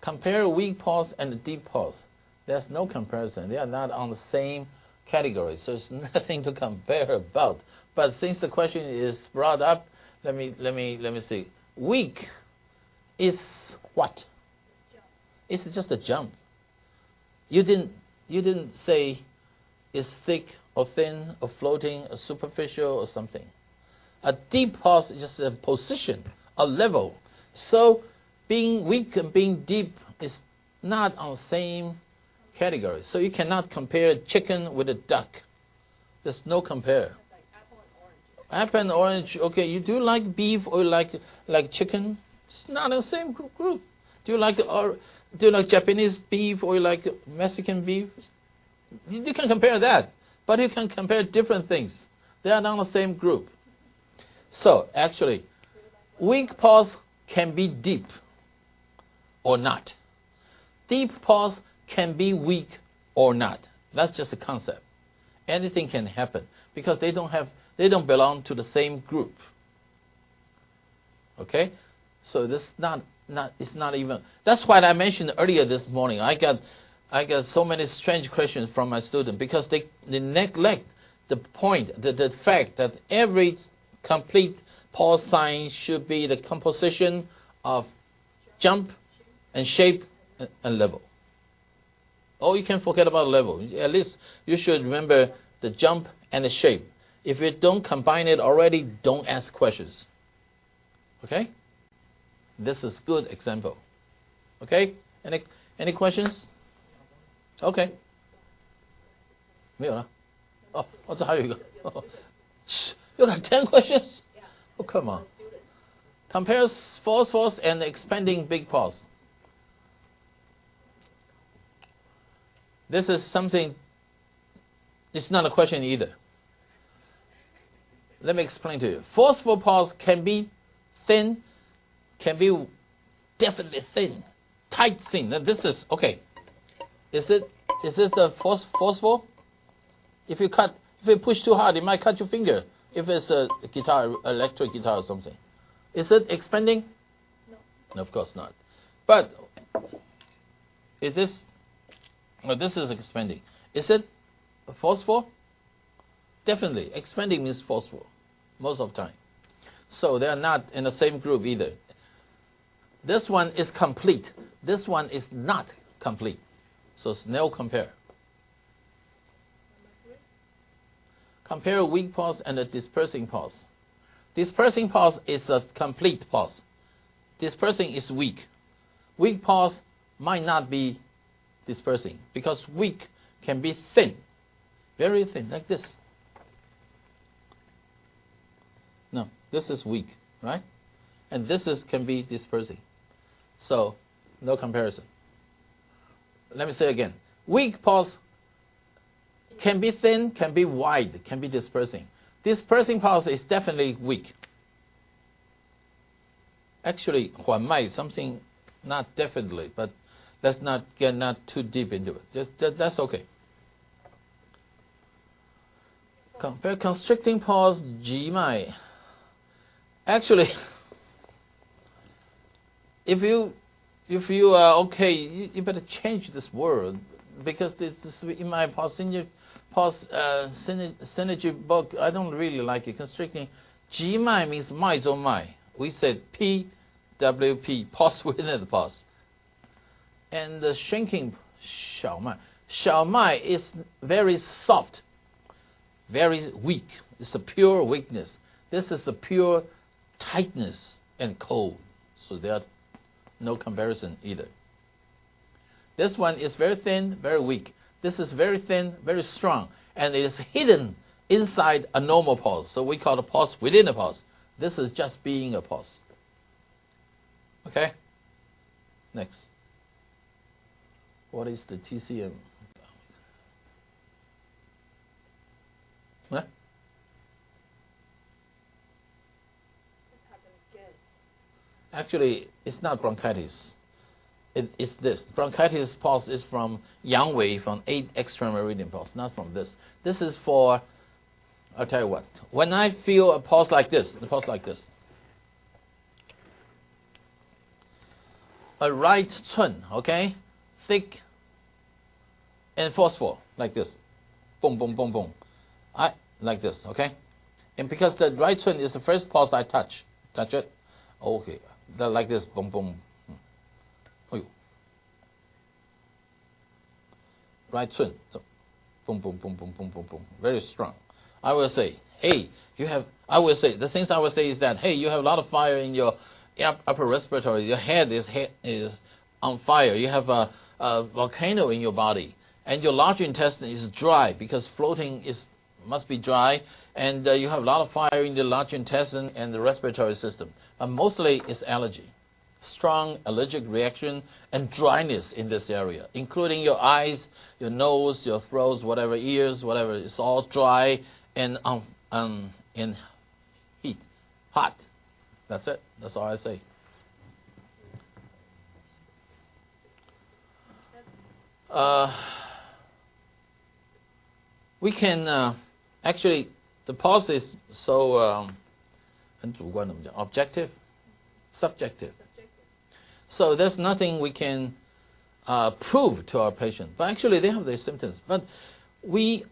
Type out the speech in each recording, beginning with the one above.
Compare weak pulse and deep pulse. There's no comparison. They are not on the same category, so there's nothing to compare about. But since the question is brought up, let me see. Weak is what? It's just a jump. You didn't say it's thick or thin or floating or superficial or something. A deep pulse is just a position, a level. So being weak and being deep is not on the same category. So you cannot compare chicken with a duck. There's no compare. Like apple and orange. Okay, you do like beef or like chicken? It's not in the same group. Do you like Japanese beef or you like Mexican beef? You can compare that, but you can compare different things. They are not the same group. So actually, weak pulse can be deep or not. Deep pulse can be weak or not. That's just a concept. Anything can happen because they don't belong to the same group. Okay, so this it's not even. That's why I mentioned earlier this morning. I got so many strange questions from my students because they neglect the point, the fact that every complete pulse sign should be the composition of jump and shape and level. Or you can forget about level. At least you should remember the jump and the shape. If you don't combine it already, don't ask questions. Okay? This is good example. Okay? Any questions? Okay. 没有了。哦，这还有一个。You got 10 questions? Oh, come on. Compares false pulse and expanding big pulse. This is something, it's not a question either. Let me explain to you. Forceful pulse can be thin, can be definitely thin, tight thin. Now this is, okay. Is this a forceful? If you push too hard, it might cut your finger. If it's a guitar, electric guitar or something. Is it expanding? No, of course not. But is this? Well, this is expanding. Is it forceful? Definitely. Expanding means forceful, most of the time. So they are not in the same group either. This one is complete. This one is not complete. So it's no compare. Compare weak pulse and a dispersing pulse. Dispersing pulse is a complete pulse. Dispersing is weak. Weak pulse might not be dispersing because weak can be thin, very thin, like this. No, this is weak, right? And this can be dispersing. So no comparison. Let me say again. Weak pulse can be thin, can be wide, can be dispersing. Dispersing pulse is definitely weak. Actually, 缓脉 something, not definitely, but let's not get too deep into it. That's okay. Compare constricting pulse, 急脉. Actually, if you are okay, you better change this word because this in my Pulsynergy book, I don't really like it. Constricting, 急脉 means 脉中脉. We said PWP, pulse within the pulse. And the shrinking 小脉. 小脉 is very soft, very weak. It's a pure weakness. This is a pure tightness and cold. So there are no comparison either. This one is very thin, very weak. This is very thin, very strong, and it is hidden inside a normal pulse. So we call it a pulse within a pulse. This is just being a pulse. Okay? Next. What is the TCM? What? Actually, it's not bronchitis. It's this. Bronchitis pulse is from Yang Wei, from 8 extrameridian pulse, not from this. This is for, I'll tell you what. When I feel a pulse like this, the pulse like this. a right cun, okay, thick and forceful, like this, boom, boom, boom, boom, like this, okay, and because the right cun is the first pulse I touch it, okay, like this, boom, boom, right cun, so boom, boom, boom, boom, boom, boom, boom, very strong. I will say, hey, I will say, the things I will say is that, hey, you have a lot of fire in your upper respiratory, your head is on fire, you have a volcano in your body, and your large intestine is dry because floating must be dry, and you have a lot of fire in the large intestine and the respiratory system. Mostly it's allergy, strong allergic reaction and dryness in this area, including your eyes, your nose, your throat, whatever, ears, whatever. It's all dry and in heat, hot. That's it. That's all I say. We can actually, the pulse is so objective, subjective. So there's nothing we can prove to our patient. But actually, they have their symptoms. But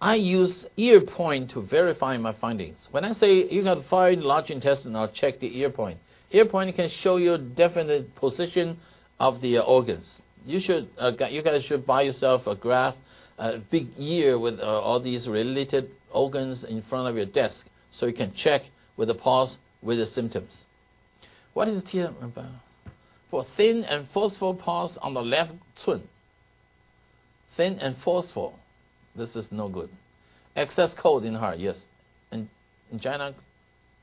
I use ear point to verify my findings. When I say you got fire in the large intestine, I'll check the ear point. Ear point can show you definite position of the organs. You guys should buy yourself a graph, a big ear with all these related organs in front of your desk, so you can check with the pulse with the symptoms. What is here about? For thin and forceful pulse on the left cun. Thin and forceful. This is no good. Excess cold in heart, yes. Angina,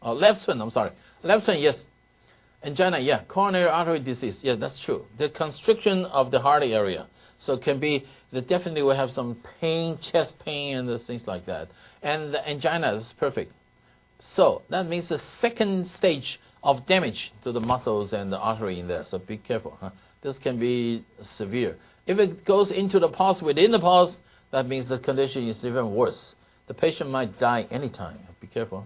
left cun, I'm sorry. Left cun, yes. Angina, yeah. Coronary artery disease, yeah, that's true. The constriction of the heart area. So it can be, they definitely will have some pain, chest pain, and things like that. And the angina is perfect. So that means the second stage of damage to the muscles and the artery in there. So be careful. This can be severe. If it goes into the pulse, within the pulse, that means the condition is even worse. The patient might die anytime. Be careful.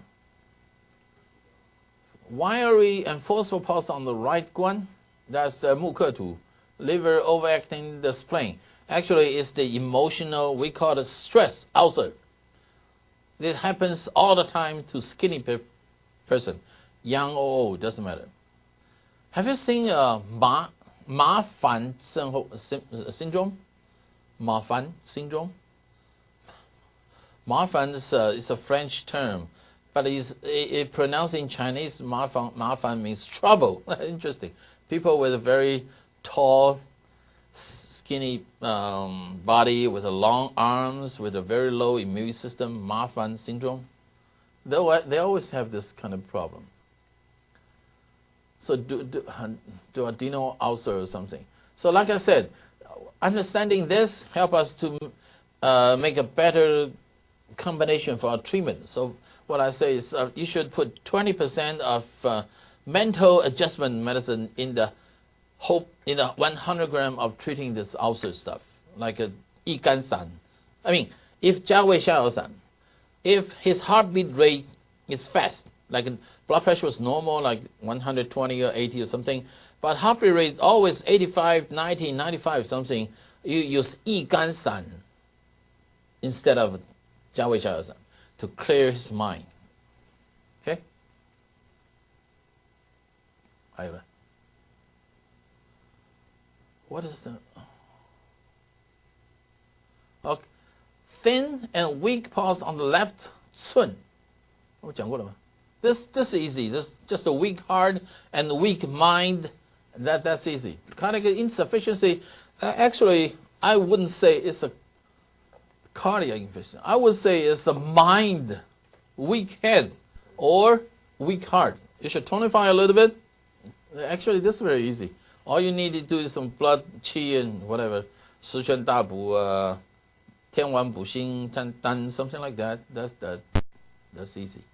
Wiry and forceful pulse on the right guan, that's the 木刻图, liver overacting the spleen. Actually, it's the emotional, we call it stress ulcer. It happens all the time to skinny person, young or old, doesn't matter. Have you seen Marfan Syndrome? Marfan Syndrome? Marfan is a French term, but it pronounced in Chinese, Marfan means trouble. Interesting. People with a very tall, skinny body, with long arms, with a very low immune system, Marfan Syndrome. They always have this kind of problem. So do adrenal ulcer or something. So like I said, understanding this help us to make a better combination for our treatment. So what I say is you should put 20% of mental adjustment medicine in the 100 gram of treating this ulcer stuff, like a 一肝散. I mean, if 加味下药散, if his heartbeat rate is fast, like blood pressure was normal, like 120 or 80 or something, but heartbeat rate always 85, 90, 95 something, you use 一肝散 instead of 加味下药散 to clear his mind. Okay? What is that? Okay. Thin and weak pulse on the left cun. This is easy. This just a weak heart and weak mind. That's easy. Cardiac insufficiency. Actually, I wouldn't say it's a cardiac insufficiency. I would say it's a mind, weak head, or weak heart. You should tonify a little bit. Actually, this is very easy. All you need to do is some blood, qi, and whatever. 十全大补, 天王补心丹, something like that. That's easy.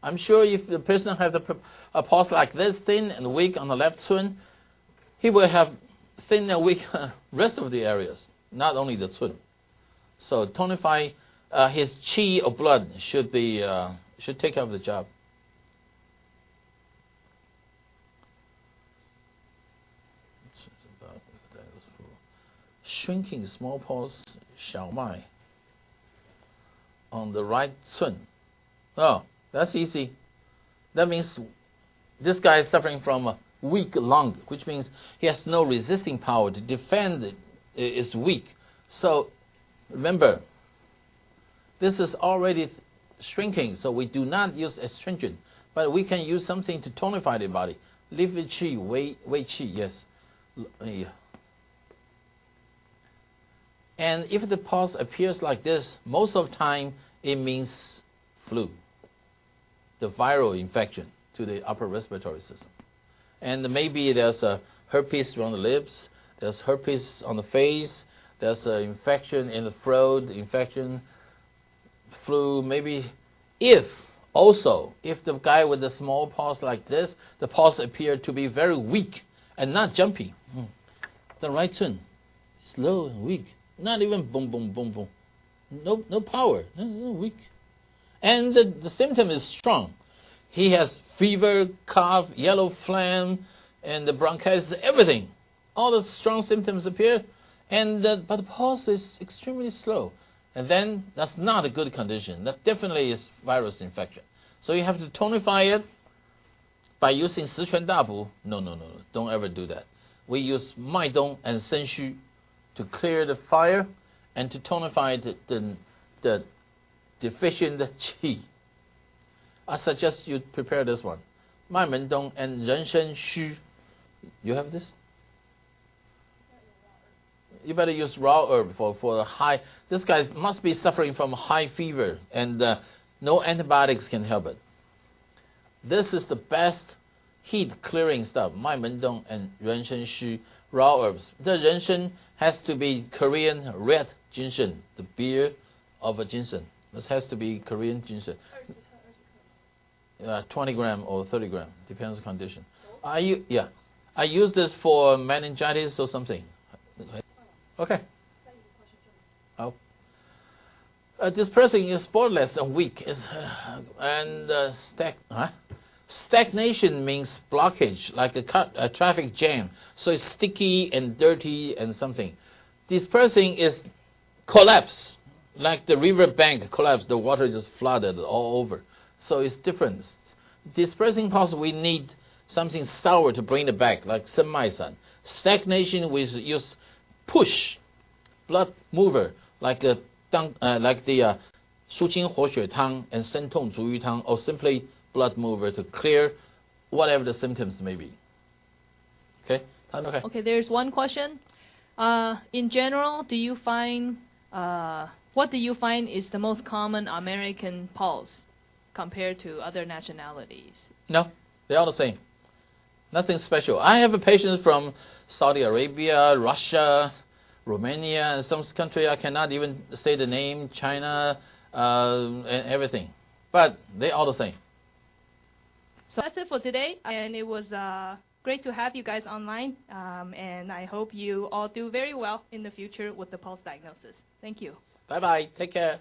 I'm sure if the person has a pulse like this, thin and weak on the left cun, he will have thin and weak rest of the areas, not only the cun. So tonify his qi or blood should take care of the job. Shrinking smallpox 小麦 on the right 寸. Oh, that's easy. That means this guy is suffering from a weak lung, which means he has no resisting power to defend it. Is weak. So remember, this is already shrinking, so we do not use astringent, but we can use something to tonify the body. Li qi, wei qi, yes. And if the pulse appears like this, most of the time it means flu, the viral infection to the upper respiratory system. And maybe there's a herpes around the lips, there's herpes on the face, there's an infection in the throat, infection, flu. Maybe if the guy with the small pulse like this, the pulse appeared to be very weak and not jumpy. The right one, slow and weak, not even boom, boom, boom, boom. No power, weak. And the symptom is strong. He has fever, cough, yellow phlegm, and the bronchitis, everything. All the strong symptoms appear, but the pulse is extremely slow. And then that's not a good condition. That definitely is virus infection. So you have to tonify it by using 十全大补. No. Don't ever do that. We use 脉动 and 肾虚 to clear the fire and to tonify the deficient qi. I suggest you prepare this one. 脉门东 and 人参虚. You have this? You better use raw herb for the high. This guy must be suffering from high fever, and no antibiotics can help it. This is the best heat clearing stuff. 脉门东 and 人参虚, raw herbs. The 人参 has to be Korean red ginseng, the beer of a ginseng. This has to be Korean ginseng. 20 gram or 30 gram, depends on condition. I use this for meningitis or something. Okay. Oh. This person is sportless and weak, stagnation means blockage, like a traffic jam. So it's sticky and dirty and something. This person is collapsed, like the river bank collapsed. The water just flooded all over. So it's different. Dispersing pulse, we need something sour to bring it back, like senmaisan. Stagnation, we use push, blood mover, like the 舒清活血汤 and 生痛逐瘀汤, or simply blood mover to clear whatever the symptoms may be. Okay? Okay, there's one question. In general, do you find what do you find is the most common American pulse compared to other nationalities? No, they're all the same. Nothing special. I have a patient from Saudi Arabia, Russia, Romania, and some country I cannot even say the name, China, and everything. But they're all the same. So that's it for today, and it was great to have you guys online, and I hope you all do very well in the future with the pulse diagnosis. Thank you. Bye-bye. Take care.